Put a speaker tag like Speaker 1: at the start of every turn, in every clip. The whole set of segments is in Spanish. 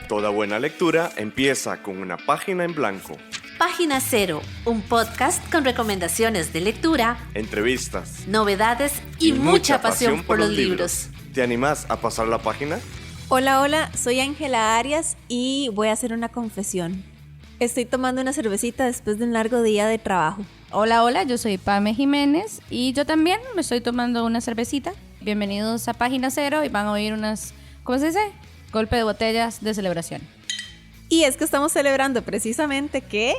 Speaker 1: Toda buena lectura empieza con una página en blanco.
Speaker 2: Página Cero, un podcast con recomendaciones de lectura,
Speaker 1: entrevistas,
Speaker 2: novedades y mucha pasión por los libros.
Speaker 1: ¿Te animás a pasar la página?
Speaker 3: Hola, soy Ángela Arias y voy a hacer una confesión. Estoy tomando una cervecita después de un largo día de trabajo.
Speaker 4: Hola, yo soy Pame Jiménez y yo también me estoy tomando una cervecita. Bienvenidos a Página Cero y van a oír unas, ¿cómo se dice? Golpe de botellas de celebración.
Speaker 3: Y es que estamos celebrando precisamente que,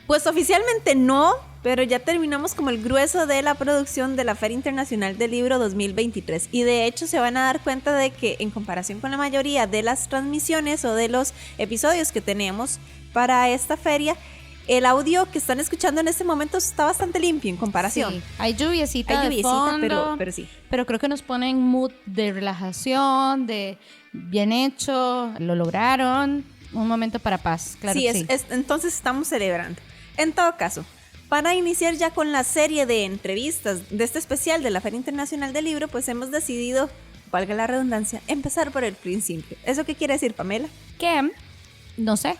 Speaker 3: pues oficialmente no, pero ya terminamos como el grueso de la producción de la Feria Internacional del Libro 2023. Y de hecho se van a dar cuenta de que en comparación con la mayoría de las transmisiones o de los episodios que tenemos para esta feria, el audio que están escuchando en este momento está bastante limpio en comparación.
Speaker 4: Sí, hay lluviecita de fondo,
Speaker 3: pero sí.
Speaker 4: Pero creo que nos pone en mood de relajación, de bien hecho, lo lograron, un momento para paz, claro.
Speaker 3: Sí,
Speaker 4: que sí.
Speaker 3: Entonces estamos celebrando. En todo caso, para iniciar ya con la serie de entrevistas de este especial de la Feria Internacional del Libro, pues hemos decidido, valga la redundancia, empezar por el principio. ¿Eso qué quiere decir, Pamela?
Speaker 4: ¿Qué? No sé.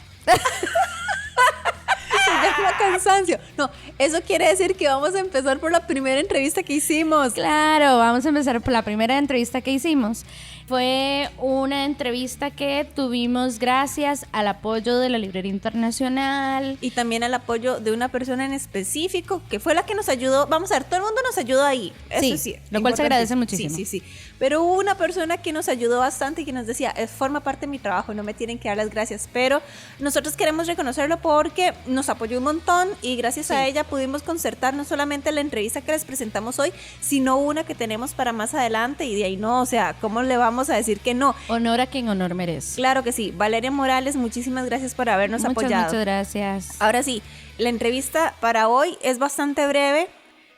Speaker 3: Cansancio. No, eso quiere decir que vamos a empezar por la primera entrevista que hicimos.
Speaker 4: Claro, vamos a empezar por la primera entrevista que hicimos. Fue una entrevista que tuvimos gracias al apoyo de la Librería Internacional.
Speaker 3: Y también al apoyo de una persona en específico, que fue la que nos ayudó. Vamos a ver, todo el mundo nos ayudó ahí. Eso sí,
Speaker 4: lo cual se agradece muchísimo.
Speaker 3: Sí. Pero hubo una persona que nos ayudó bastante y que nos decía, forma parte de mi trabajo, no me tienen que dar las gracias. Pero nosotros queremos reconocerlo porque nos apoyó un montón y gracias a ella pudimos concertar no solamente la entrevista que les presentamos hoy, sino una que tenemos para más adelante y de ahí no, o sea, ¿cómo le vamos a decir que no?
Speaker 4: Honor a quien honor merece.
Speaker 3: Claro que sí. Valeria Morales, muchísimas gracias por habernos apoyado.
Speaker 4: Muchas gracias.
Speaker 3: Ahora sí, la entrevista para hoy es bastante breve.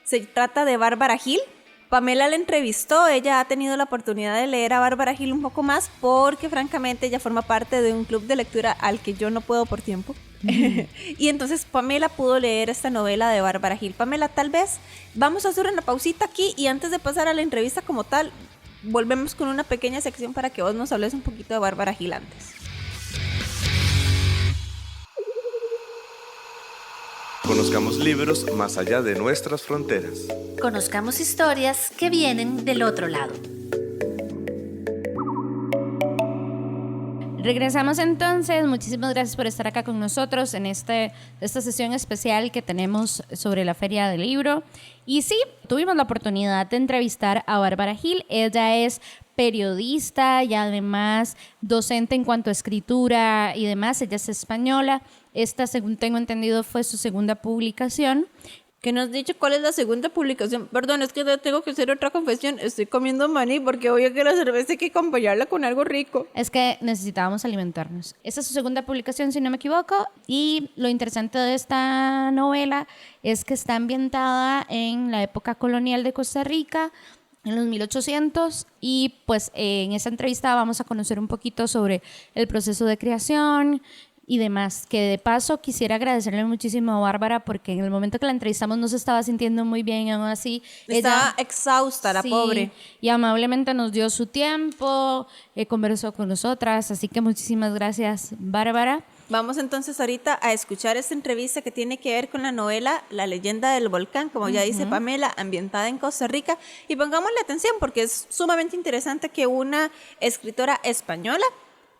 Speaker 3: Se trata de Bárbara Gil. Pamela la entrevistó, ella ha tenido la oportunidad de leer a Bárbara Gil un poco más porque francamente ella forma parte de un club de lectura al que yo no puedo por tiempo. Y entonces Pamela pudo leer esta novela de Bárbara Gil. Pamela, tal vez vamos a hacer una pausita aquí y antes de pasar a la entrevista como tal, volvemos con una pequeña sección para que vos nos hables un poquito de Bárbara Gil antes.
Speaker 1: Conozcamos libros más allá de nuestras fronteras.
Speaker 2: Conozcamos historias que vienen del otro lado.
Speaker 4: Regresamos entonces, muchísimas gracias por estar acá con nosotros en esta sesión especial que tenemos sobre la Feria del Libro. Y sí, tuvimos la oportunidad de entrevistar a Bárbara Gil. Ella es periodista y además docente en cuanto a escritura y demás. Ella es española. Esta, según tengo entendido, fue su segunda publicación.
Speaker 3: ¿Qué nos has dicho cuál es la segunda publicación? Perdón, es que tengo que hacer otra confesión. Estoy comiendo maní porque oye que la cerveza hay que acompañarla con algo rico.
Speaker 4: Es que necesitábamos alimentarnos. Esta es su segunda publicación, si no me equivoco. Y lo interesante de esta novela es que está ambientada en la época colonial de Costa Rica, en los 1800. Y pues en esa entrevista vamos a conocer un poquito sobre el proceso de creación y demás, que de paso quisiera agradecerle muchísimo a Bárbara porque en el momento que la entrevistamos no se estaba sintiendo muy bien y aún así
Speaker 3: estaba exhausta la pobre
Speaker 4: y amablemente nos dio su tiempo, conversó con nosotras, así que muchísimas gracias, Bárbara.
Speaker 3: Vamos entonces ahorita a escuchar esta entrevista que tiene que ver con la novela La leyenda del volcán, como ya dice Pamela, ambientada en Costa Rica, y pongámosle atención porque es sumamente interesante que una escritora española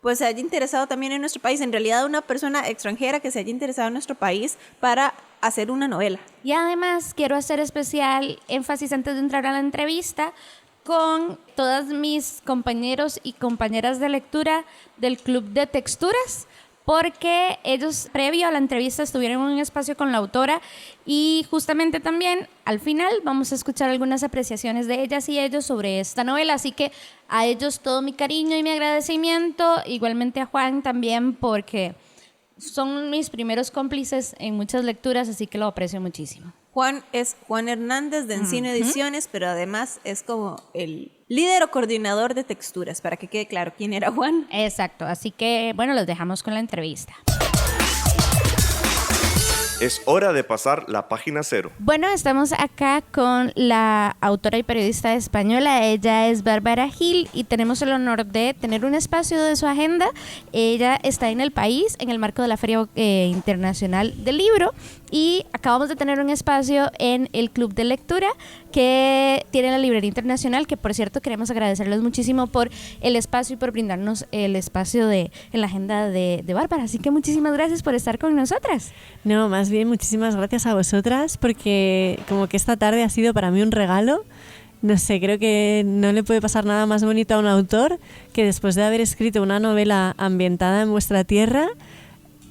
Speaker 3: pues se haya interesado también en nuestro país, en realidad una persona extranjera que se haya interesado en nuestro país para hacer una novela.
Speaker 4: Y además quiero hacer especial énfasis antes de entrar a la entrevista con todas mis compañeros y compañeras de lectura del Club de Texturas, porque ellos previo a la entrevista estuvieron en un espacio con la autora y justamente también al final vamos a escuchar algunas apreciaciones de ellas y ellos sobre esta novela, así que a ellos todo mi cariño y mi agradecimiento, igualmente a Juan también porque son mis primeros cómplices en muchas lecturas, así que lo aprecio muchísimo.
Speaker 3: Juan es Juan Hernández de Encino Ediciones, pero además es como el líder o coordinador de texturas, para que quede claro quién era Juan.
Speaker 4: Exacto, así que bueno, los dejamos con la entrevista.
Speaker 1: Es hora de pasar la página 0.
Speaker 4: Bueno, estamos acá con la autora y periodista española. Ella es Bárbara Gil y tenemos el honor de tener un espacio de su agenda. Ella está en el país en el marco de la Feria Internacional del Libro y acabamos de tener un espacio en el Club de Lectura que tiene la Librería Internacional, que por cierto queremos agradecerles muchísimo por el espacio y por brindarnos el espacio en la agenda de Bárbara. Así que muchísimas gracias por estar con nosotras.
Speaker 5: No, más bien muchísimas gracias a vosotras, porque como que esta tarde ha sido para mí un regalo. No sé, creo que no le puede pasar nada más bonito a un autor que después de haber escrito una novela ambientada en vuestra tierra,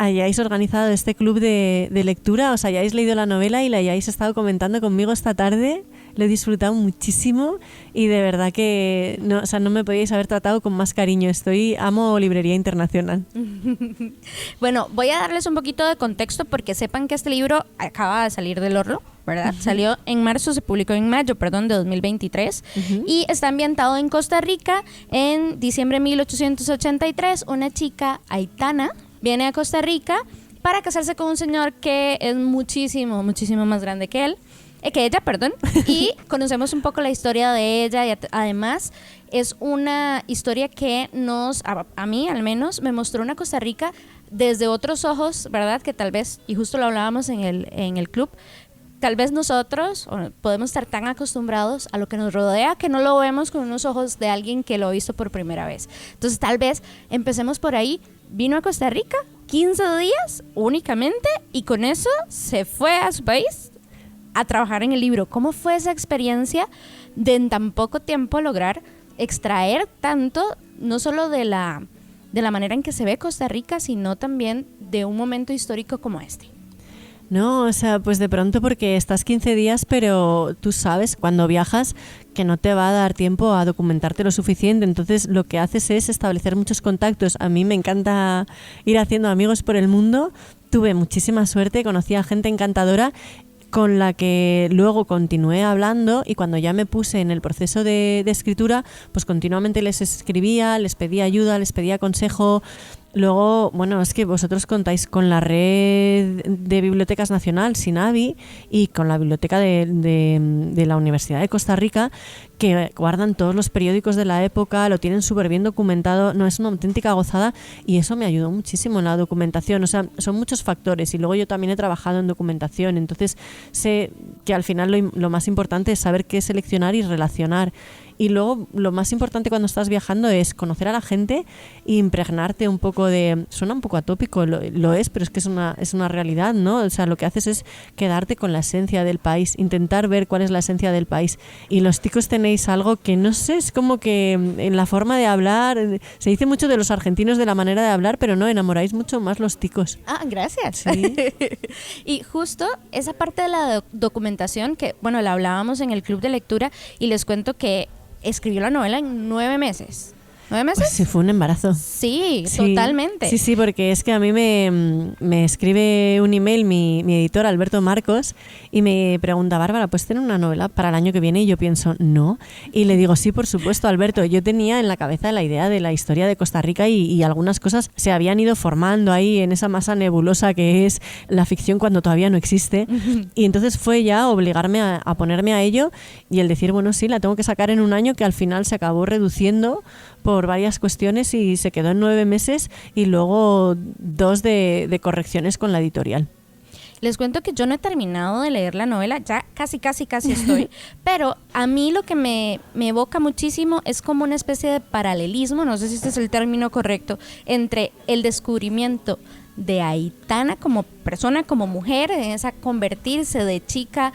Speaker 5: hayáis organizado este club de lectura, os hayáis leído la novela y la hayáis estado comentando conmigo esta tarde. Lo he disfrutado muchísimo y de verdad que no me podíais haber tratado con más cariño. Amo Librería Internacional.
Speaker 4: Bueno, voy a darles un poquito de contexto porque sepan que este libro acaba de salir del horno, ¿verdad? Salió en marzo, se publicó en mayo, de 2023 y está ambientado en Costa Rica. En diciembre de 1883, una chica, Aitana, viene a Costa Rica para casarse con un señor que es muchísimo más grande que ella, y conocemos un poco la historia de ella y además es una historia que a mí al menos, me mostró una Costa Rica desde otros ojos, ¿verdad? Que tal vez, y justo lo hablábamos en el club, tal vez nosotros podemos estar tan acostumbrados a lo que nos rodea que no lo vemos con unos ojos de alguien que lo ha visto por primera vez. Entonces tal vez empecemos por ahí. Vino a Costa Rica 15 días únicamente y con eso se fue a su país a trabajar en el libro. ¿Cómo fue esa experiencia de en tan poco tiempo lograr extraer tanto, no solo de la manera en que se ve Costa Rica, sino también de un momento histórico como este?
Speaker 5: No, o sea, pues de pronto porque estás 15 días, pero tú sabes cuando viajas que no te va a dar tiempo a documentarte lo suficiente, entonces lo que haces es establecer muchos contactos. A mí me encanta ir haciendo amigos por el mundo, tuve muchísima suerte, conocí a gente encantadora con la que luego continué hablando y cuando ya me puse en el proceso de escritura, pues continuamente les escribía, les pedía ayuda, les pedía consejo. Luego, bueno, es que vosotros contáis con la red de bibliotecas nacional, SINABI, y con la biblioteca de la Universidad de Costa Rica, que guardan todos los periódicos de la época, lo tienen súper bien documentado, no, es una auténtica gozada y eso me ayudó muchísimo en la documentación. O sea, son muchos factores y luego yo también he trabajado en documentación, entonces sé que al final lo más importante es saber qué seleccionar y relacionar. Y luego lo más importante cuando estás viajando es conocer a la gente e impregnarte un poco de... Suena un poco atópico, lo es, pero es que es una realidad, ¿no? O sea, lo que haces es quedarte con la esencia del país, intentar ver cuál es la esencia del país. Y los ticos tenéis algo que no sé, es como que en la forma de hablar, se dice mucho de los argentinos de la manera de hablar, pero no, enamoráis mucho más los ticos.
Speaker 4: Ah, gracias.
Speaker 5: Sí.
Speaker 4: Y justo esa parte de la documentación que, bueno, la hablábamos en el club de lectura y les cuento que escribió la novela en 9 meses. ¿9 meses?
Speaker 5: Pues sí, fue un embarazo.
Speaker 4: Sí, totalmente.
Speaker 5: Sí, porque es que a mí me escribe un email mi editor, Alberto Marcos, y me pregunta, Bárbara, ¿puedes tener una novela para el año que viene? Y yo pienso, no. Y le digo, sí, por supuesto, Alberto. Yo tenía en la cabeza la idea de la historia de Costa Rica y algunas cosas se habían ido formando ahí en esa masa nebulosa que es la ficción cuando todavía no existe. Y entonces fue ya obligarme a ponerme a ello y el decir, bueno, sí, la tengo que sacar en un año, que al final se acabó reduciendo por varias cuestiones y se quedó en 9 meses y luego 2 de correcciones con la editorial.
Speaker 4: Les cuento que yo no he terminado de leer la novela, ya casi estoy, pero a mí lo que me evoca muchísimo es como una especie de paralelismo, no sé si este es el término correcto, entre el descubrimiento de Aitana como persona, como mujer, en esa convertirse de chica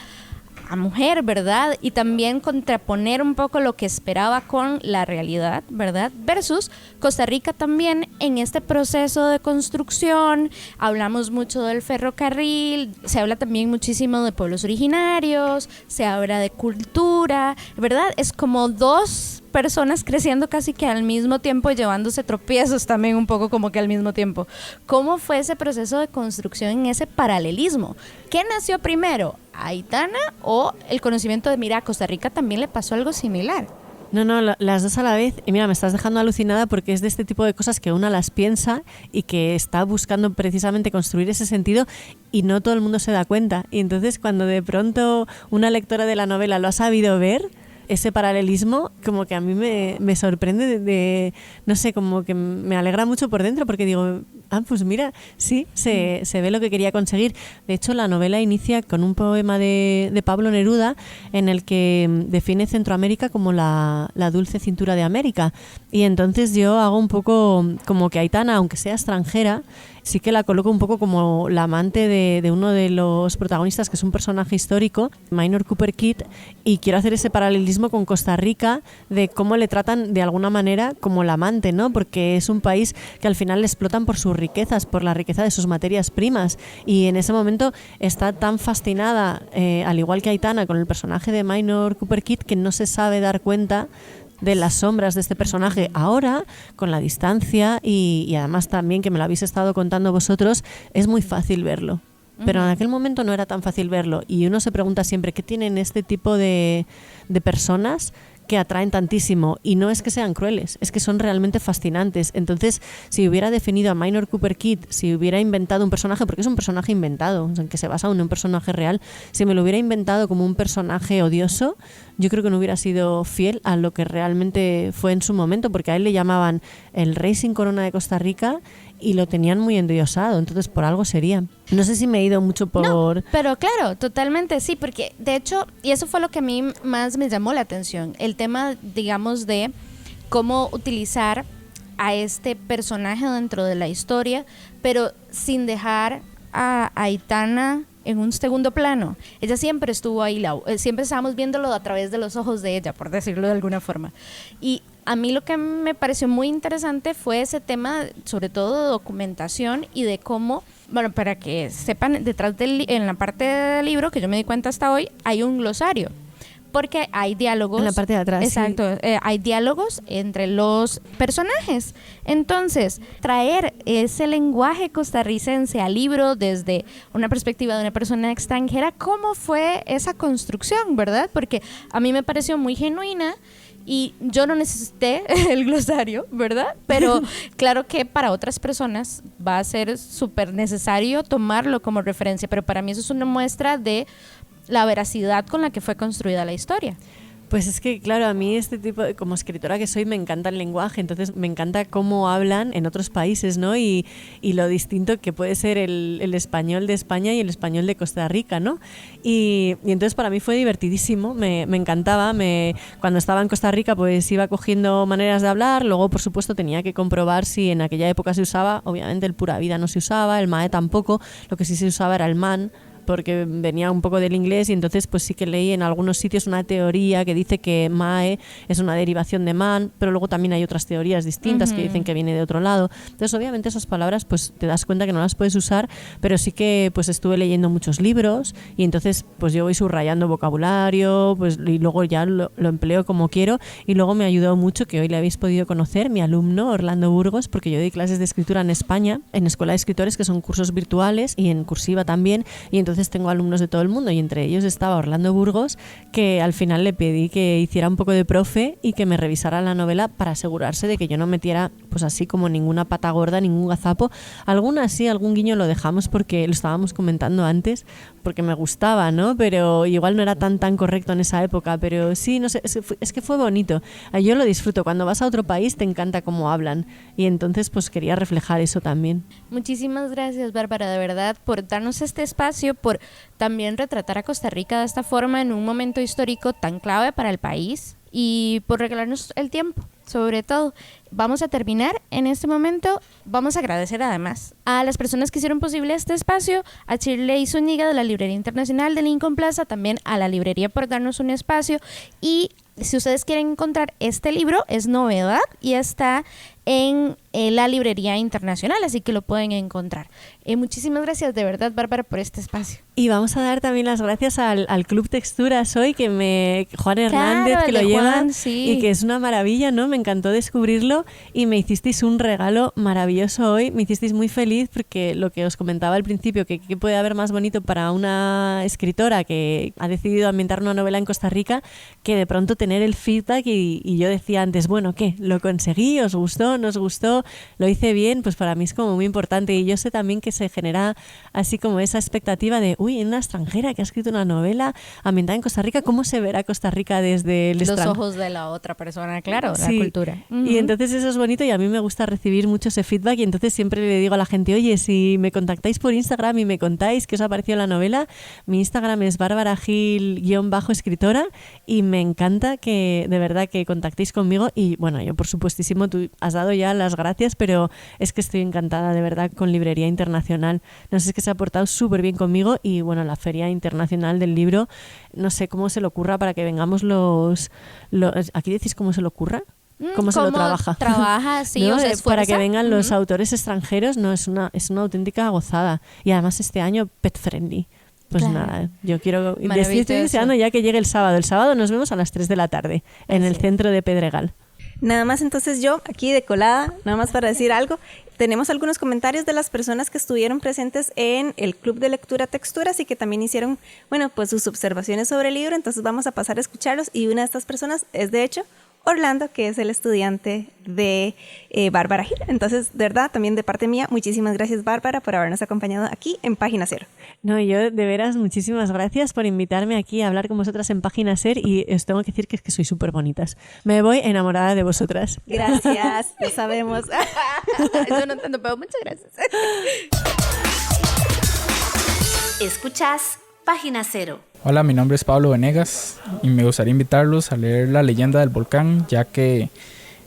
Speaker 4: a mujer, ¿verdad? Y también contraponer un poco lo que esperaba con la realidad, ¿verdad? Versus Costa Rica también en este proceso de construcción. Hablamos mucho del ferrocarril, se habla también muchísimo de pueblos originarios, se habla de cultura, ¿verdad? Es como 2 personas creciendo casi que al mismo tiempo y llevándose tropiezos también un poco como que al mismo tiempo. ¿Cómo fue ese proceso de construcción en ese paralelismo? ¿Qué nació primero? ¿Aitana o el conocimiento de, mira, a Costa Rica también le pasó algo similar?
Speaker 5: No, las dos a la vez. Y mira, me estás dejando alucinada porque es de este tipo de cosas que una las piensa y que está buscando precisamente construir ese sentido y no todo el mundo se da cuenta. Y entonces cuando de pronto una lectora de la novela lo ha sabido ver, ese paralelismo como que a mí me sorprende no sé, como que me alegra mucho por dentro porque digo, pues mira, sí, se ve lo que quería conseguir. De hecho, la novela inicia con un poema de Pablo Neruda en el que define Centroamérica como la dulce cintura de América. Y entonces yo hago un poco como que Aitana, aunque sea extranjera, sí que la coloco un poco como la amante de uno de los protagonistas, que es un personaje histórico, Minor Cooper Kidd, y quiero hacer ese paralelismo con Costa Rica, de cómo le tratan de alguna manera como la amante, ¿no? Porque es un país que al final le explotan por sus riquezas, por la riqueza de sus materias primas, y en ese momento está tan fascinada, al igual que Aitana, con el personaje de Minor Cooper Kidd, que no se sabe dar cuenta de las sombras de este personaje. Ahora, con la distancia y además también que me lo habéis estado contando vosotros, es muy fácil verlo. Pero en aquel momento no era tan fácil verlo. Y uno se pregunta siempre qué tienen este tipo de personas que atraen tantísimo. Y no es que sean crueles, es que son realmente fascinantes. Entonces, si hubiera definido a Minor Cooper Kidd, si hubiera inventado un personaje, porque es un personaje inventado, o sea, que se basa en un personaje real, si me lo hubiera inventado como un personaje odioso, yo creo que no hubiera sido fiel a lo que realmente fue en su momento, porque a él le llamaban el rey sin corona de Costa Rica y lo tenían muy endiosado, entonces por algo sería. No sé si me he ido mucho por...
Speaker 4: No, pero claro, totalmente sí, porque de hecho, y eso fue lo que a mí más me llamó la atención, el tema, digamos, de cómo utilizar a este personaje dentro de la historia, pero sin dejar a Aitana en un segundo plano. Ella siempre estuvo ahí, siempre estábamos viéndolo a través de los ojos de ella, por decirlo de alguna forma. Y a mí lo que me pareció muy interesante fue ese tema, sobre todo de documentación y de cómo, bueno, para que sepan, detrás en la parte del libro, que yo me di cuenta hasta hoy, hay un glosario. Porque hay diálogos.
Speaker 5: En la parte de atrás.
Speaker 4: Exacto. Sí. Hay diálogos entre los personajes. Entonces, traer ese lenguaje costarricense al libro desde una perspectiva de una persona extranjera, ¿cómo fue esa construcción, verdad? Porque a mí me pareció muy genuina. Y yo no necesité el glosario, ¿verdad? Pero claro que para otras personas va a ser súper necesario tomarlo como referencia. Pero para mí eso es una muestra de la veracidad con la que fue construida la historia.
Speaker 5: Pues es que, claro, a mí este tipo, como escritora que soy, me encanta el lenguaje, entonces me encanta cómo hablan en otros países, ¿no? Y lo distinto que puede ser el español de España y el español de Costa Rica, ¿no? Y entonces para mí fue divertidísimo, me encantaba. Cuando estaba en Costa Rica pues iba cogiendo maneras de hablar, luego por supuesto tenía que comprobar si en aquella época se usaba, obviamente el pura vida no se usaba, el mae tampoco, lo que sí se usaba era el man, porque venía un poco del inglés, y entonces pues sí que leí en algunos sitios una teoría que dice que mae es una derivación de man, pero luego también hay otras teorías distintas que dicen que viene de otro lado. Entonces obviamente esas palabras pues te das cuenta que no las puedes usar, pero sí que pues estuve leyendo muchos libros y entonces pues yo voy subrayando vocabulario, pues y luego ya lo empleo como quiero. Y luego me ayudó mucho, que hoy le habéis podido conocer, mi alumno Orlando Burgos, porque yo doy clases de escritura en España, en Escuela de Escritores, que son cursos virtuales, y en cursiva también, y entonces tengo alumnos de todo el mundo, y entre ellos estaba Orlando Burgos, que al final le pedí que hiciera un poco de profe y que me revisara la novela para asegurarse de que yo no metiera pues así como ninguna pata gorda, ningún gazapo. Algunas sí, algún guiño lo dejamos porque lo estábamos comentando antes, porque me gustaba, ¿no? Pero igual no era tan correcto en esa época, pero sí, no sé, es que fue bonito. Yo lo disfruto. Cuando vas a otro país te encanta cómo hablan, y entonces pues quería reflejar eso también.
Speaker 4: Muchísimas gracias, Bárbara, de verdad, por darnos este espacio, por también retratar a Costa Rica de esta forma en un momento histórico tan clave para el país, y por regalarnos el tiempo. Sobre todo, vamos a terminar en este momento. Vamos a agradecer además a las personas que hicieron posible este espacio, a Shirley Zúñiga de la Librería Internacional de Lincoln Plaza, también a la librería por darnos un espacio. Y si ustedes quieren encontrar este libro, es novedad y está en la librería internacional, así que lo pueden encontrar. Muchísimas gracias de verdad, Bárbara, por este espacio.
Speaker 5: Y vamos a dar también las gracias al Club Texturas hoy, Juan Hernández,
Speaker 4: Claro,
Speaker 5: que lo
Speaker 4: de
Speaker 5: lleva
Speaker 4: Juan, sí.
Speaker 5: y que es una maravilla, ¿no? Me encantó descubrirlo y me hicisteis un regalo maravilloso hoy, me hicisteis muy feliz porque lo que os comentaba al principio, que puede haber más bonito para una escritora que ha decidido ambientar una novela en Costa Rica, que de pronto tener el feedback y yo decía antes, bueno, ¿qué? ¿Lo conseguí? ¿Os gustó? ¿No os gustó? ¿Lo hice bien? Pues para mí es como muy importante y yo sé también que se genera así como esa expectativa de uy, una extranjera que ha escrito una novela ambientada en Costa Rica, ¿cómo se verá Costa Rica desde el
Speaker 4: Los
Speaker 5: extranjero?
Speaker 4: ojos de la otra persona, claro,
Speaker 5: Sí.
Speaker 4: la cultura.
Speaker 5: Y entonces eso es bonito y a mí me gusta recibir mucho ese feedback y entonces siempre le digo a la gente, oye, si me contactáis por Instagram y me contáis qué os ha parecido la novela, mi Instagram es barbaragil_escritora y me encanta que de verdad que contactéis conmigo y bueno, yo por supuestísimo, tú has dado ya las gracias, pero es que estoy encantada de verdad con Librería Internacional. No sé, es que se ha portado súper bien conmigo y bueno, la Feria Internacional del Libro, no sé cómo se le ocurra para que vengamos los ¿aquí decís cómo se le ocurra? ¿Cómo se lo trabaja?
Speaker 4: Trabaja, sí,
Speaker 5: ¿No?
Speaker 4: o se
Speaker 5: Es para que
Speaker 4: esfuerza.
Speaker 5: vengan los autores extranjeros, no, es una auténtica gozada. Y además este año pet friendly. Pues
Speaker 4: Claro.
Speaker 5: nada, yo quiero...
Speaker 4: Maravilloso.
Speaker 5: Estoy deseando ya que llegue el sábado. El sábado nos vemos a las 3 de la tarde en el centro de Pedregal.
Speaker 3: Nada más entonces yo, aquí de colada, nada más para decir algo, tenemos algunos comentarios de las personas que estuvieron presentes en el Club de Lectura Texturas y que también hicieron, bueno, pues sus observaciones sobre el libro, entonces vamos a pasar a escucharlos y una de estas personas es de hecho Orlando, que es el estudiante de Bárbara Gil. Entonces, de verdad, también de parte mía, muchísimas gracias Bárbara por habernos acompañado aquí en Página Cero.
Speaker 5: No, yo de veras muchísimas gracias por invitarme aquí a hablar con vosotras en Página Ser y os tengo que decir que es que sois súper bonitas. Me voy enamorada de vosotras.
Speaker 3: Gracias, lo sabemos.
Speaker 4: Yo no entiendo, pero muchas gracias.
Speaker 2: Escuchás Página Cero.
Speaker 6: Hola, mi nombre es Pablo Venegas y me gustaría invitarlos a leer La leyenda del volcán, ya que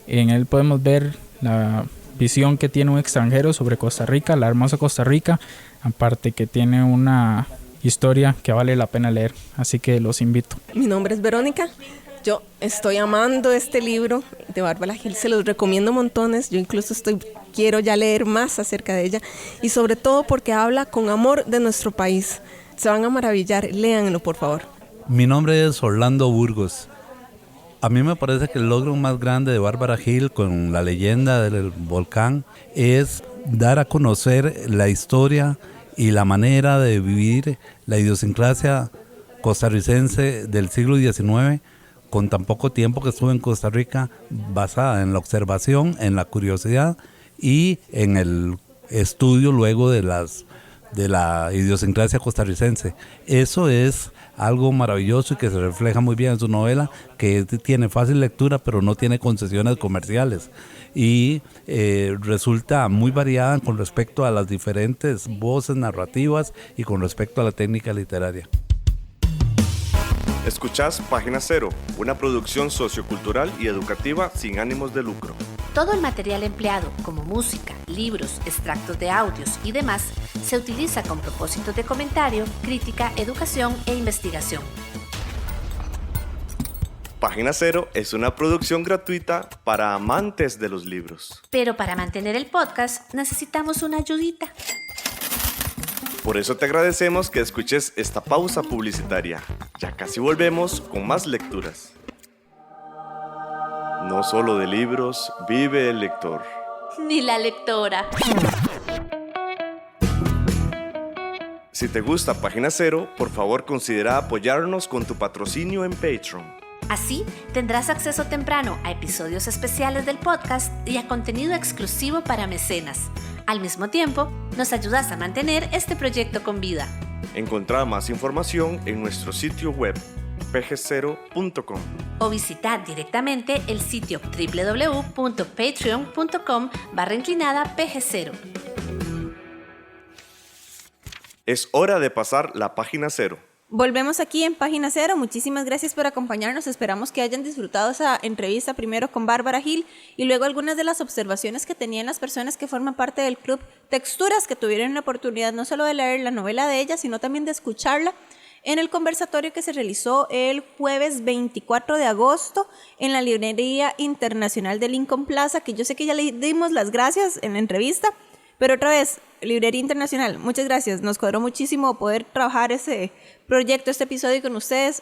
Speaker 6: en él podemos ver la visión que tiene un extranjero sobre Costa Rica, la hermosa Costa Rica, aparte que tiene una historia que vale la pena leer, así que los invito.
Speaker 7: Mi nombre es Verónica, yo estoy amando este libro de Bárbara Gil, se los recomiendo montones, yo incluso quiero ya leer más acerca de ella y sobre todo porque habla con amor de nuestro país. Se van a maravillar, léanlo por favor.
Speaker 8: Mi nombre es Orlando Burgos. A mí me parece que el logro más grande de Bárbara Gil con La leyenda del volcán es dar a conocer la historia y la manera de vivir la idiosincrasia costarricense del siglo XIX con tan poco tiempo que estuve en Costa Rica, basada en la observación, en la curiosidad y en el estudio luego de la idiosincrasia costarricense. Eso es algo maravilloso y que se refleja muy bien en su novela, que tiene fácil lectura pero no tiene concesiones comerciales y resulta muy variada con respecto a las diferentes voces narrativas y con respecto a la técnica literaria.
Speaker 1: Escuchás Página Cero, una producción sociocultural y educativa sin ánimos de lucro.
Speaker 2: Todo el material empleado, como música, libros, extractos de audios y demás, se utiliza con propósitos de comentario, crítica, educación e investigación.
Speaker 1: Página Cero es una producción gratuita para amantes de los libros.
Speaker 2: Pero para mantener el podcast necesitamos una ayudita.
Speaker 1: Por eso te agradecemos que escuches esta pausa publicitaria. Ya casi volvemos con más lecturas. No solo de libros vive el lector.
Speaker 2: Ni la lectora.
Speaker 1: Si te gusta Página Cero, por favor considera apoyarnos con tu patrocinio en Patreon.
Speaker 2: Así tendrás acceso temprano a episodios especiales del podcast y a contenido exclusivo para mecenas. Al mismo tiempo, nos ayudas a mantener este proyecto con vida.
Speaker 1: Encontrá más información en nuestro sitio web pg0.com
Speaker 2: o visitar directamente el sitio www.patreon.com/pg0.
Speaker 1: Es hora de pasar la página cero.
Speaker 3: Volvemos aquí en Página Cero. Muchísimas gracias por acompañarnos. Esperamos que hayan disfrutado esa entrevista primero con Bárbara Gil y luego algunas de las observaciones que tenían las personas que forman parte del Club Texturas, que tuvieron la oportunidad no solo de leer la novela de ella, sino también de escucharla en el conversatorio que se realizó el jueves 24 de agosto en la Librería Internacional de Lincoln Plaza, que yo sé que ya le dimos las gracias en la entrevista, pero otra vez, Librería Internacional, muchas gracias. Nos cuadró muchísimo poder trabajar ese proyecto, este episodio con ustedes.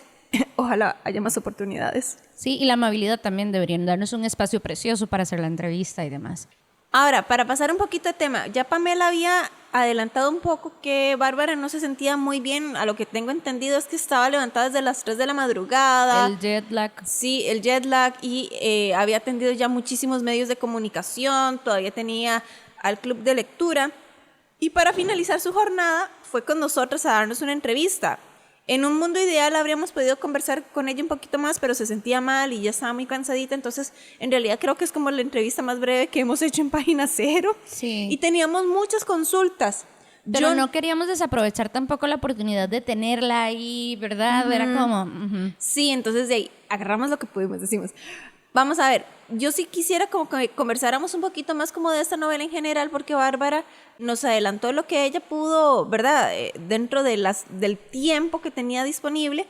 Speaker 3: Ojalá haya más oportunidades.
Speaker 4: Sí, y la amabilidad también deberían darnos un espacio precioso para hacer la entrevista y demás.
Speaker 3: Ahora, para pasar un poquito de tema, ya Pamela había adelantado un poco que Bárbara no se sentía muy bien. A lo que tengo entendido es que estaba levantada desde las 3 de la madrugada.
Speaker 4: El jet lag.
Speaker 3: Sí, el jet lag, y había atendido ya muchísimos medios de comunicación, todavía tenía al club de lectura. Y para finalizar su jornada fue con nosotros a darnos una entrevista. En un mundo ideal habríamos podido conversar con ella un poquito más, pero se sentía mal y ya estaba muy cansadita, entonces en realidad creo que es como la entrevista más breve que hemos hecho en Página Cero.
Speaker 4: Sí.
Speaker 3: Y teníamos muchas consultas.
Speaker 4: Pero no queríamos desaprovechar tampoco la oportunidad de tenerla ahí, ¿verdad? Era como...
Speaker 3: Sí, entonces de ahí agarramos lo que pudimos, decimos. Vamos a ver, yo sí quisiera como que conversáramos un poquito más como de esta novela en general, porque Bárbara nos adelantó lo que ella pudo, ¿verdad? Dentro de del tiempo que tenía disponible.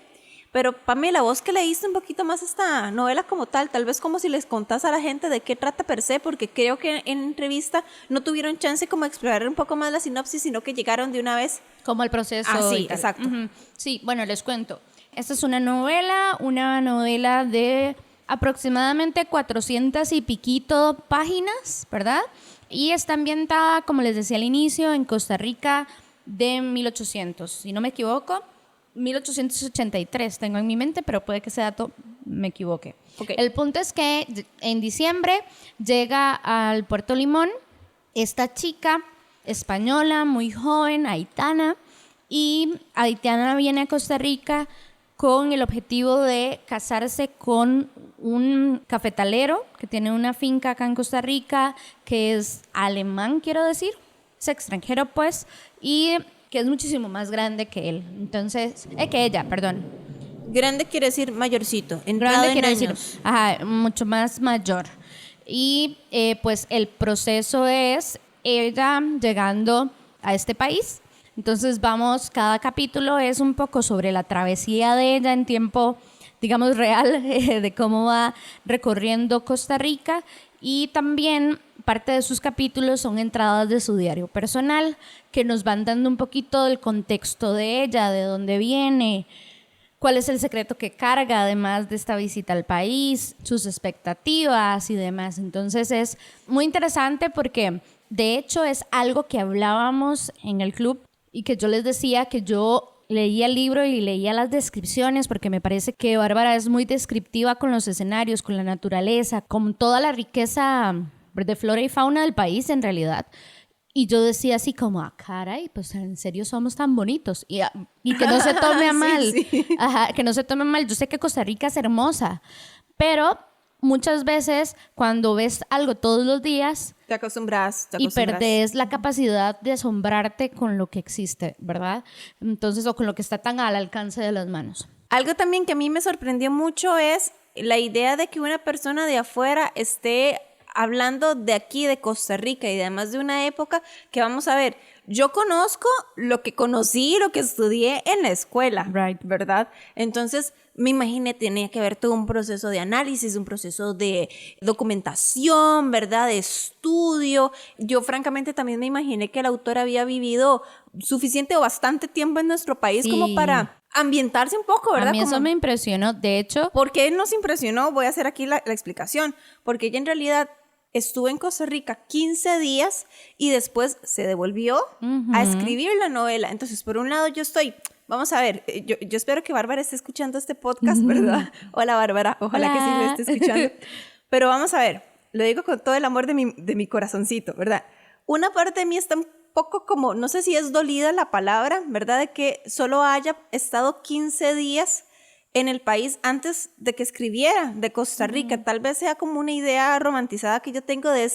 Speaker 3: Pero Pamela, vos que leíste un poquito más esta novela como tal vez como si les contás a la gente de qué trata per se, porque creo que en entrevista no tuvieron chance como de explorar un poco más la sinopsis, sino que llegaron de una vez.
Speaker 4: Como el proceso.
Speaker 3: Sí,
Speaker 4: y tal.
Speaker 3: exacto.
Speaker 4: Sí, bueno, les cuento. Esta es una novela de aproximadamente 400 y piquito páginas, ¿verdad? Y está ambientada, como les decía al inicio, en Costa Rica de 1800, si no me equivoco, 1883 tengo en mi mente, pero puede que ese dato me equivoque.
Speaker 3: Okay.
Speaker 4: El punto es que en diciembre llega al Puerto Limón esta chica española, muy joven, haitiana, y haitiana viene a Costa Rica con el objetivo de casarse con un cafetalero que tiene una finca acá en Costa Rica, que es alemán, quiero decir, es extranjero pues, y que es muchísimo más grande que él. Entonces, que ella, perdón.
Speaker 3: Grande quiere decir mayorcito, entrado
Speaker 4: Grande
Speaker 3: en
Speaker 4: quiere
Speaker 3: años.
Speaker 4: decir, mucho más mayor. Y pues el proceso es ella llegando a este país. Entonces cada capítulo es un poco sobre la travesía de ella en tiempo, digamos, real, de cómo va recorriendo Costa Rica, y también parte de sus capítulos son entradas de su diario personal que nos van dando un poquito del contexto de ella, de dónde viene, cuál es el secreto que carga además de esta visita al país, sus expectativas y demás. Entonces es muy interesante porque de hecho es algo que hablábamos en el club y que yo les decía que yo leía el libro y leía las descripciones porque me parece que Bárbara es muy descriptiva con los escenarios, con la naturaleza, con toda la riqueza de flora y fauna del país en realidad. Y yo decía así como, caray, pues en serio somos tan bonitos. Y que no se tome a mal.
Speaker 3: Sí.
Speaker 4: Ajá, que no se tome mal. Yo sé que Costa Rica es hermosa, pero muchas veces cuando ves algo todos los días
Speaker 3: Te acostumbras.
Speaker 4: y perdés la capacidad de asombrarte con lo que existe, ¿verdad? Entonces, o con lo que está tan al alcance de las manos.
Speaker 3: Algo también que a mí me sorprendió mucho es la idea de que una persona de afuera esté hablando de aquí, de Costa Rica, y además de una época que, vamos a ver, yo conozco lo que conocí, lo que estudié en la escuela,
Speaker 4: Right.
Speaker 3: ¿verdad? Entonces, me imaginé, tenía que haber todo un proceso de análisis, un proceso de documentación, ¿verdad? De estudio. Yo, francamente, también me imaginé que el autor había vivido suficiente o bastante tiempo en nuestro país
Speaker 4: Sí.
Speaker 3: como para ambientarse un poco, ¿verdad?
Speaker 4: A mí eso
Speaker 3: Como-
Speaker 4: me impresionó. De hecho,
Speaker 3: ¿Por qué nos impresionó? Voy a hacer aquí la explicación. Porque ella en realidad estuvo en Costa Rica 15 días y después se devolvió a escribir la novela. Entonces, por un lado, yo estoy... Vamos a ver, yo espero que Bárbara esté escuchando este podcast, ¿verdad? Hola, Bárbara. Ojalá que sí
Speaker 4: Hola.
Speaker 3: lo esté escuchando. Pero vamos a ver, lo digo con todo el amor de mi corazoncito, ¿verdad? Una parte de mí está un poco como, no sé si es dolida la palabra, ¿verdad? De que solo haya estado 15 días en el país antes de que escribiera de Costa Rica. Tal vez sea como una idea romantizada que yo tengo del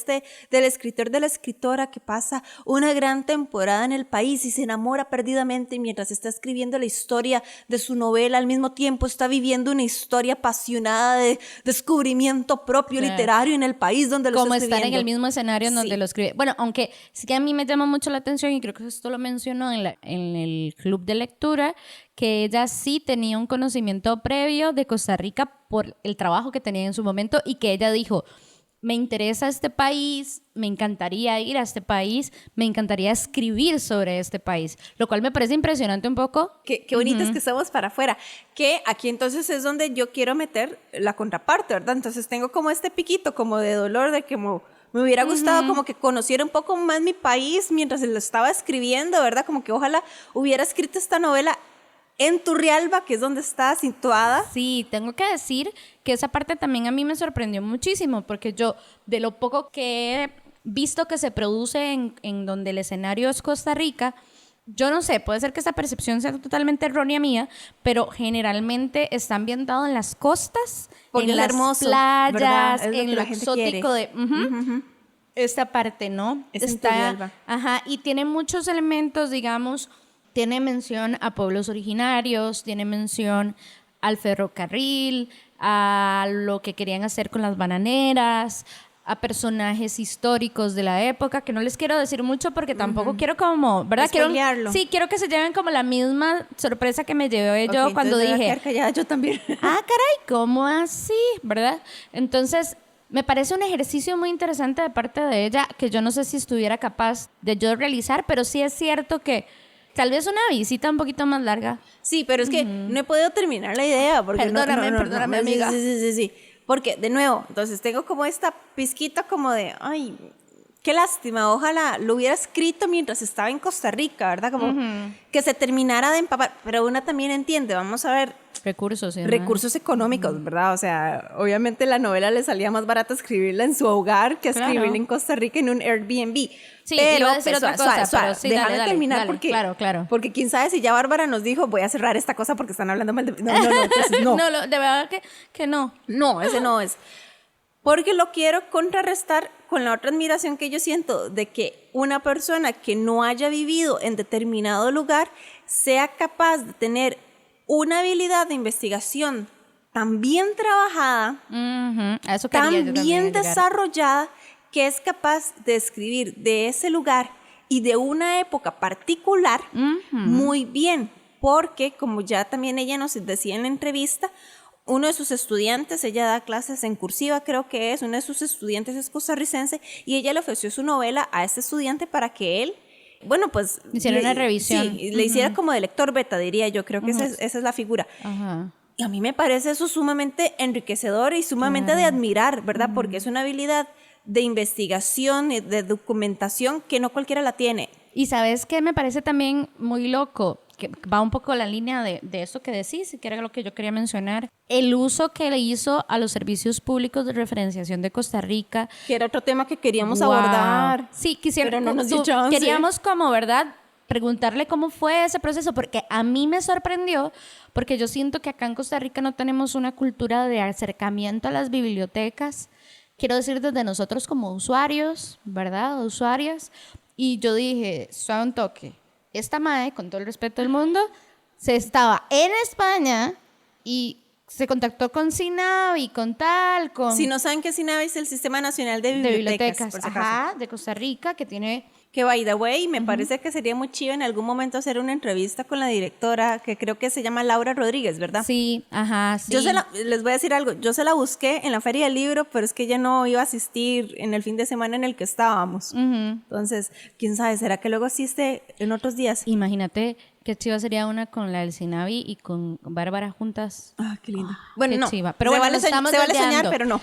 Speaker 3: escritor, de la escritora que pasa una gran temporada en el país y se enamora perdidamente mientras está escribiendo la historia de su novela. Al mismo tiempo está viviendo una historia apasionada de descubrimiento propio
Speaker 4: Claro.
Speaker 3: literario en el país donde lo
Speaker 4: como
Speaker 3: está
Speaker 4: estar en
Speaker 3: escribiendo.
Speaker 4: el mismo escenario en donde
Speaker 3: Sí.
Speaker 4: lo escribe. Bueno, aunque sí que a mí me llama mucho la atención, y creo que esto lo mencionó en el club de lectura, que ella sí tenía un conocimiento previo de Costa Rica por el trabajo que tenía en su momento y que ella dijo, me interesa este país, me encantaría ir a este país, me encantaría escribir sobre este país, lo cual me parece impresionante un poco.
Speaker 3: Qué bonitas que estamos para afuera. Que aquí entonces es donde yo quiero meter la contraparte, ¿verdad? Entonces tengo como este piquito como de dolor de que me hubiera gustado como que conociera un poco más mi país mientras lo estaba escribiendo, ¿verdad? Como que ojalá hubiera escrito esta novela en Turrialba, que es donde está situada.
Speaker 4: Sí, tengo que decir que esa parte también a mí me sorprendió muchísimo, porque yo, de lo poco que he visto que se produce en donde el escenario es Costa Rica, yo no sé, puede ser que esa percepción sea totalmente errónea mía, pero generalmente está ambientado en las costas,
Speaker 3: Porque
Speaker 4: en
Speaker 3: es
Speaker 4: las
Speaker 3: hermoso,
Speaker 4: playas,
Speaker 3: ¿verdad? Es lo que
Speaker 4: en lo
Speaker 3: la gente
Speaker 4: exótico
Speaker 3: quiere.
Speaker 4: de... Esta parte, ¿no?
Speaker 3: Es en Turrialba.
Speaker 4: Ajá, y tiene muchos elementos, digamos, tiene mención a pueblos originarios, tiene mención al ferrocarril, a lo que querían hacer con las bananeras, a personajes históricos de la época, que no les quiero decir mucho porque tampoco quiero como, ¿verdad?
Speaker 3: Spoilearlo.
Speaker 4: Quiero que se lleven como la misma sorpresa que me llevé yo
Speaker 3: Ok,
Speaker 4: cuando
Speaker 3: entonces me voy a
Speaker 4: dije,
Speaker 3: quedar callada yo también.
Speaker 4: ah, caray, ¿cómo así? ¿Verdad? Entonces, me parece un ejercicio muy interesante de parte de ella que yo no sé si estuviera capaz de yo realizar, pero sí es cierto que tal vez una visita un poquito más larga.
Speaker 3: Sí, pero es que no he podido terminar la idea. Porque
Speaker 4: Perdóname, amiga.
Speaker 3: Sí. Porque, de nuevo, entonces tengo como esta pizquita como de, ay, qué lástima, ojalá lo hubiera escrito mientras estaba en Costa Rica, ¿verdad? Como que se terminara de empapar. Pero una también entiende, vamos a ver,
Speaker 4: Recursos, ¿sí, no?
Speaker 3: recursos económicos, ¿verdad? O sea, obviamente la novela le salía más barata escribirla en su hogar que
Speaker 4: Claro.
Speaker 3: escribirla en Costa Rica en un Airbnb.
Speaker 4: Sí,
Speaker 3: pero
Speaker 4: iba a decir otra cosa, pero sí,
Speaker 3: déjame
Speaker 4: dale,
Speaker 3: terminar
Speaker 4: dale,
Speaker 3: porque,
Speaker 4: claro.
Speaker 3: porque quién sabe si ya Bárbara nos dijo, voy a cerrar esta cosa porque están hablando mal de... No, entonces no.
Speaker 4: No, de verdad que no.
Speaker 3: No, ese no es. Porque lo quiero contrarrestar con la otra admiración que yo siento de que una persona que no haya vivido en determinado lugar sea capaz de tener una habilidad de investigación tan bien trabajada,
Speaker 4: A eso quería yo
Speaker 3: tan
Speaker 4: también
Speaker 3: bien
Speaker 4: llegar.
Speaker 3: desarrollada, que es capaz de escribir de ese lugar y de una época particular muy bien. Porque, como ya también ella nos decía en la entrevista, uno de sus estudiantes, ella da clases en cursiva, creo que es, uno de sus estudiantes es costarricense, y ella le ofreció su novela a este estudiante para que él, bueno, pues...
Speaker 4: Hiciera una revisión.
Speaker 3: Sí, le hiciera como de lector beta, diría yo, creo que esa es la figura.
Speaker 4: Ajá.
Speaker 3: Y a mí me parece eso sumamente enriquecedor y sumamente de admirar, ¿verdad? Porque es una habilidad de investigación, de documentación que no cualquiera la tiene.
Speaker 4: Y sabes que me parece también muy loco, que va un poco la línea de eso que decís, que era lo que yo quería mencionar, el uso que le hizo a los servicios públicos de referenciación de Costa Rica.
Speaker 3: Que era otro tema que queríamos
Speaker 4: Wow.
Speaker 3: abordar.
Speaker 4: Sí, quisiera,
Speaker 3: Pero no nos dio chance.
Speaker 4: queríamos como, ¿verdad?, preguntarle cómo fue ese proceso, porque a mí me sorprendió, porque yo siento que acá en Costa Rica no tenemos una cultura de acercamiento a las bibliotecas, quiero decir desde nosotros como usuarios, ¿verdad?, usuarias, y yo dije, suave un toque, esta mae, con todo el respeto del mundo, se estaba en España y se contactó con SINAVI, con tal, con...
Speaker 3: Si no saben que SINAVI es el Sistema Nacional de
Speaker 4: de
Speaker 3: Bibliotecas,
Speaker 4: bibliotecas,
Speaker 3: por si acaso.
Speaker 4: ajá, de Costa Rica, que tiene...
Speaker 3: Que by the way, me parece que sería muy chido en algún momento hacer una entrevista con la directora, que creo que se llama Laura Rodríguez, ¿verdad?
Speaker 4: Sí, ajá, sí.
Speaker 3: Yo les voy a decir algo, yo se la busqué en la Feria del Libro, pero es que ella no iba a asistir en el fin de semana en el que estábamos. Entonces, quién sabe, ¿será que luego asiste en otros días?
Speaker 4: Imagínate qué chiva sería una con la del SINAVI y con Bárbara juntas.
Speaker 3: Ah, qué lindo. Bueno,
Speaker 4: Qué
Speaker 3: no,
Speaker 4: chiva. Pero
Speaker 3: se
Speaker 4: bueno,
Speaker 3: vale,
Speaker 4: nos estamos
Speaker 3: se vale soñar,
Speaker 4: desviando.
Speaker 3: pero no.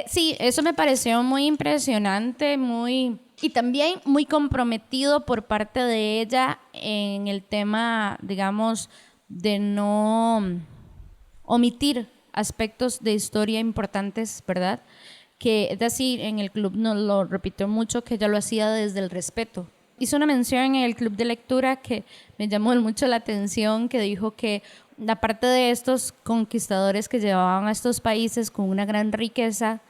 Speaker 4: Sí, eso me pareció muy impresionante, muy... Y también muy comprometido por parte de ella en el tema, digamos, de no omitir aspectos de historia importantes, ¿verdad? Que es decir, en el club nos lo repitió mucho, que ella lo hacía desde el respeto. Hizo una mención en el club de lectura que me llamó mucho la atención, que dijo que aparte de estos conquistadores que llevaban a estos países con una gran riqueza,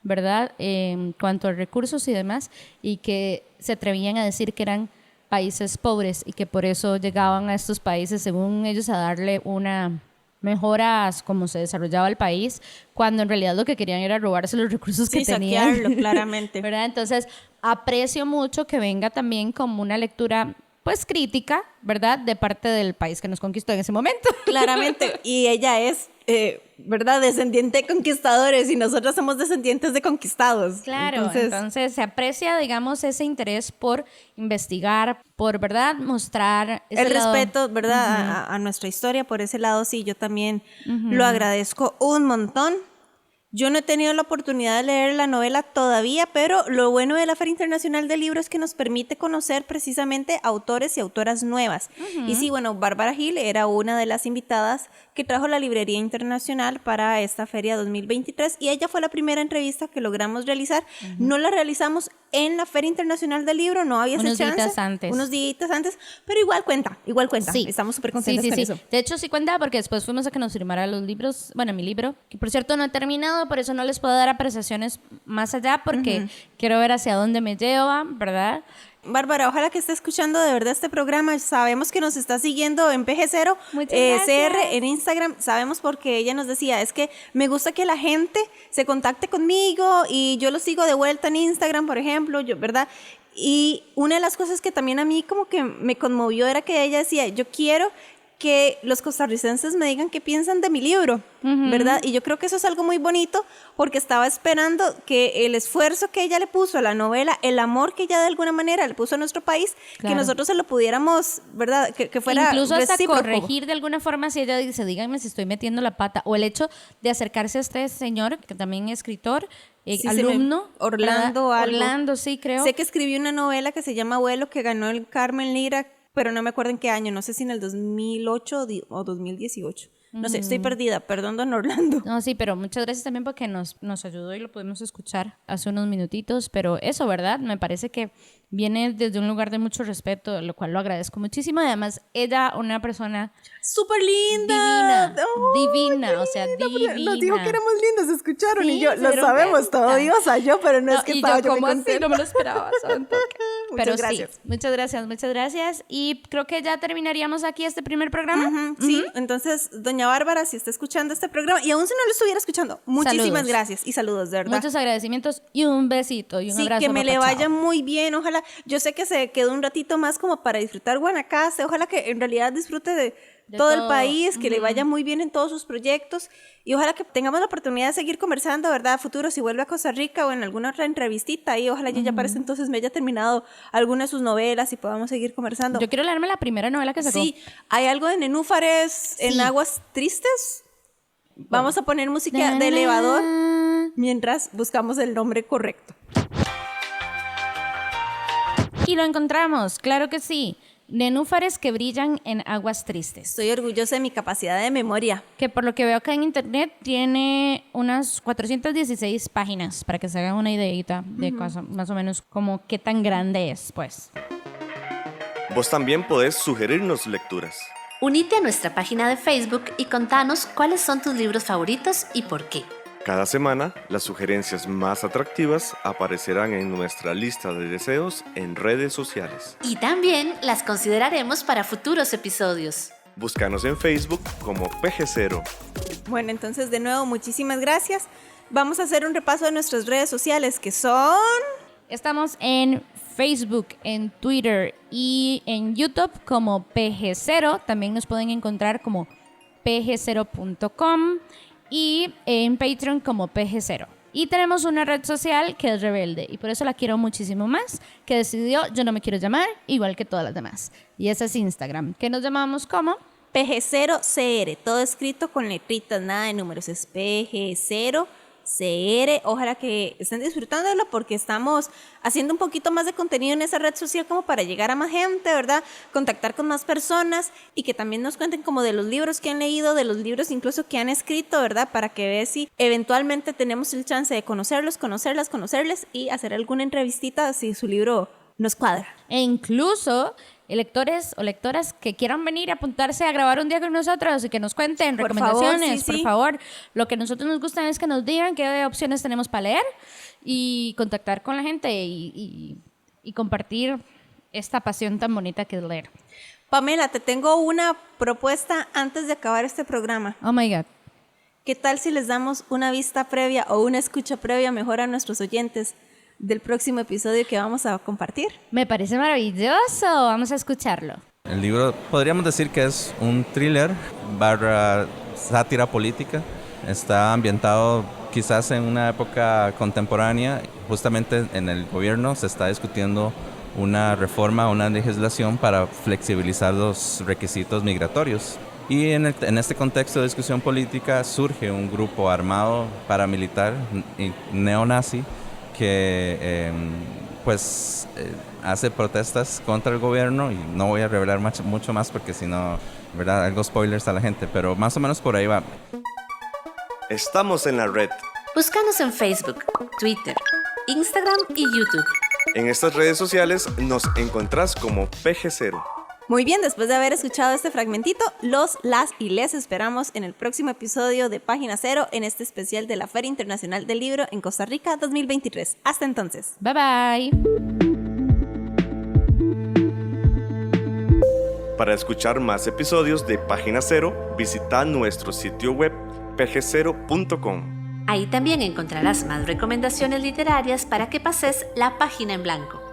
Speaker 4: ¿verdad?, en cuanto a recursos y demás, y que se atrevían a decir que eran países pobres y que por eso llegaban a estos países, según ellos, a darle una mejora a cómo se desarrollaba el país, cuando en realidad lo que querían era robarse los recursos que
Speaker 3: Sí,
Speaker 4: tenían.
Speaker 3: saquearlo, claramente.
Speaker 4: ¿Verdad? Entonces, aprecio mucho que venga también como una lectura pues crítica, ¿verdad? De parte del país que nos conquistó en ese momento.
Speaker 3: Claramente, y ella es, ¿verdad? Descendiente de conquistadores y nosotros somos descendientes de conquistados.
Speaker 4: Claro, entonces se aprecia, digamos, ese interés por investigar, por, ¿verdad? Mostrar ese
Speaker 3: el
Speaker 4: lado.
Speaker 3: respeto, ¿verdad? A nuestra historia, por ese lado sí, yo también lo agradezco un montón. Yo no he tenido la oportunidad de leer la novela todavía, pero lo bueno de la Feria Internacional del Libro es que nos permite conocer precisamente autores y autoras nuevas. Y sí, bueno, Bárbara Gil era una de las invitadas que trajo la Librería Internacional para esta feria 2023 y ella fue la primera entrevista que logramos realizar. No la realizamos en la Feria Internacional del Libro, no había esa chance. Unos días antes, pero igual cuenta. Sí. Estamos súper contentos con eso.
Speaker 4: De hecho, sí cuenta porque después fuimos a que nos firmara los libros, bueno, mi libro, que por cierto no he terminado, por eso no les puedo dar apreciaciones más allá porque quiero ver hacia dónde me lleva, ¿verdad?
Speaker 3: Bárbara, ojalá que esté escuchando de verdad este programa. Sabemos que nos está siguiendo en PG0 CR en Instagram. Sabemos porque ella nos decía, es que me gusta que la gente se contacte conmigo y yo lo sigo de vuelta en Instagram, por ejemplo, ¿verdad? Y una de las cosas que también a mí como que me conmovió era que ella decía, yo quiero que los costarricenses me digan qué piensan de mi libro, ¿verdad? Y yo creo que eso es algo muy bonito porque estaba esperando que el esfuerzo que ella le puso a la novela, el amor que ella de alguna manera le puso a nuestro país, que nosotros se lo pudiéramos, ¿verdad? Que fuera
Speaker 4: incluso hasta
Speaker 3: recíproco.
Speaker 4: corregir de alguna forma si ella dice, díganme si estoy metiendo la pata, o el hecho de acercarse a este señor, que también es escritor, alumno. Orlando, sí, creo.
Speaker 3: Sé que escribió una novela que se llama Abuelo, que ganó el Carmen Lira, pero no me acuerdo en qué año, no sé si en el 2008 o 2018. No sé, estoy perdida, perdón, don Orlando.
Speaker 4: No, sí, pero muchas gracias también porque nos ayudó y lo pudimos escuchar hace unos minutitos, pero eso, ¿verdad? Me parece que viene desde un lugar de mucho respeto, lo cual lo agradezco muchísimo, y además ella, una persona
Speaker 3: súper linda,
Speaker 4: divina, o sea, divina.
Speaker 3: Nos dijo que éramos lindos, escucharon, y yo, lo sabemos, todo diosa yo, pero no es que estaba yo muy contenta.
Speaker 4: No me lo esperaba, pero
Speaker 3: gracias.
Speaker 4: Sí, muchas gracias, y creo que ya terminaríamos aquí este primer programa.
Speaker 3: Sí, entonces, doña Bárbara, si está escuchando este programa, y aún si no lo estuviera escuchando, muchísimas gracias, y saludos, de verdad.
Speaker 4: Muchos agradecimientos, y un besito, y un abrazo.
Speaker 3: Sí, que me le vaya muy bien, ojalá. Yo sé que se quedó un ratito más como para disfrutar Guanacaste, ojalá que en realidad disfrute de todo el país, que le vaya muy bien en todos sus proyectos y ojalá que tengamos la oportunidad de seguir conversando, ¿verdad? A futuro, si vuelve a Costa Rica o en alguna otra entrevistita y ojalá ya para ese entonces me haya terminado alguna de sus novelas y podamos seguir conversando.
Speaker 4: Yo quiero leerme la primera novela que sacó.
Speaker 3: Sí, hay algo de Nenúfares en Aguas Tristes. Vamos a poner música de elevador mientras buscamos el nombre correcto.
Speaker 4: Y lo encontramos, claro que sí. Nenúfares que brillan en aguas tristes.
Speaker 3: Estoy orgullosa de mi capacidad de memoria.
Speaker 4: Que por lo que veo acá en internet tiene unas 416 páginas, para que se hagan una ideita de cosa, más o menos como qué tan grande es, pues.
Speaker 1: Vos también podés sugerirnos lecturas.
Speaker 2: Unite a nuestra página de Facebook y contanos cuáles son tus libros favoritos y por qué.
Speaker 1: Cada semana, las sugerencias más atractivas aparecerán en nuestra lista de deseos en redes sociales.
Speaker 2: Y también las consideraremos para futuros episodios.
Speaker 1: Búscanos en Facebook como PG0.
Speaker 3: Bueno, entonces de nuevo, muchísimas gracias. Vamos a hacer un repaso de nuestras redes sociales que son...
Speaker 4: Estamos en Facebook, en Twitter y en YouTube como PG0. También nos pueden encontrar como pg0.com. Y en Patreon como PG0. Y tenemos una red social que es rebelde y por eso la quiero muchísimo más, que decidió yo no me quiero llamar igual que todas las demás. Y esa es Instagram, que nos llamamos como
Speaker 3: PG0CR, todo escrito con letritas, nada de números, es PG0CR. Ojalá que estén disfrutándolo porque estamos haciendo un poquito más de contenido en esa red social como para llegar a más gente, ¿verdad? Contactar con más personas y que también nos cuenten como de los libros que han leído, de los libros incluso que han escrito, ¿verdad? Para que vean si eventualmente tenemos el chance de conocerles y hacer alguna entrevistita si su libro nos cuadra.
Speaker 4: E incluso lectores o lectoras que quieran venir a apuntarse a grabar un día con nosotros y que nos cuenten recomendaciones, por favor. Lo que a nosotros nos gusta es que nos digan qué opciones tenemos para leer y contactar con la gente y compartir esta pasión tan bonita que es leer.
Speaker 3: Pamela, te tengo una propuesta antes de acabar este programa.
Speaker 4: Oh my God.
Speaker 3: ¿Qué tal si les damos una vista previa o una escucha previa mejor a nuestros oyentes del próximo episodio que vamos a compartir?
Speaker 4: Me parece maravilloso. Vamos a escucharlo.
Speaker 9: El libro podríamos decir que es un thriller barra sátira política. Está ambientado quizás en una época contemporánea. Justamente en el gobierno se está discutiendo una reforma, una legislación para flexibilizar los requisitos migratorios. Y en este contexto de discusión política surge un grupo armado paramilitar neonazi que hace protestas contra el gobierno, y no voy a revelar mucho más porque si no, ¿verdad? Algo spoilers a la gente, pero más o menos por ahí va.
Speaker 1: Estamos en la red.
Speaker 2: Búscanos en Facebook, Twitter, Instagram y YouTube.
Speaker 1: En estas redes sociales nos encontrás como PG0.
Speaker 3: Muy bien, después de haber escuchado este fragmentito, les esperamos en el próximo episodio de Página Cero en este especial de la Feria Internacional del Libro en Costa Rica 2023. Hasta entonces.
Speaker 4: Bye bye.
Speaker 1: Para escuchar más episodios de Página Cero, visita nuestro sitio web pg0.com.
Speaker 2: Ahí también encontrarás más recomendaciones literarias para que pases la página en blanco.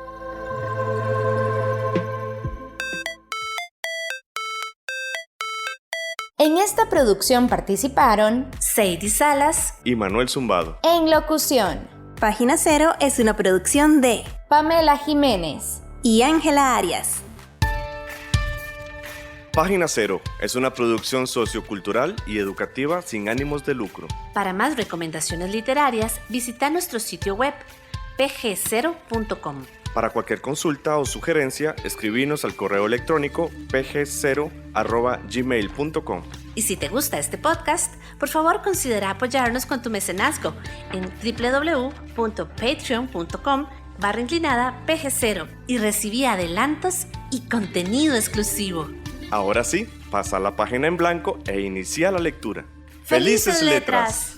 Speaker 4: En esta producción participaron
Speaker 2: Sadie Salas
Speaker 1: Y Manuel Zumbado.
Speaker 4: en locución
Speaker 3: Página Cero es una producción de
Speaker 4: Pamela Jiménez.
Speaker 3: y Ángela Arias.
Speaker 1: Página Cero es una producción sociocultural y educativa sin ánimos de lucro.
Speaker 2: Para más recomendaciones literarias, visita nuestro sitio web pg0.com.
Speaker 1: Para cualquier consulta o sugerencia, escribinos al correo electrónico pg0@gmail.com.
Speaker 2: Y si te gusta este podcast, por favor considera apoyarnos con tu mecenazgo en www.patreon.com/pg0 y recibí adelantos y contenido exclusivo.
Speaker 1: Ahora sí, pasa la página en blanco e inicia la lectura.
Speaker 2: ¡Felices letras!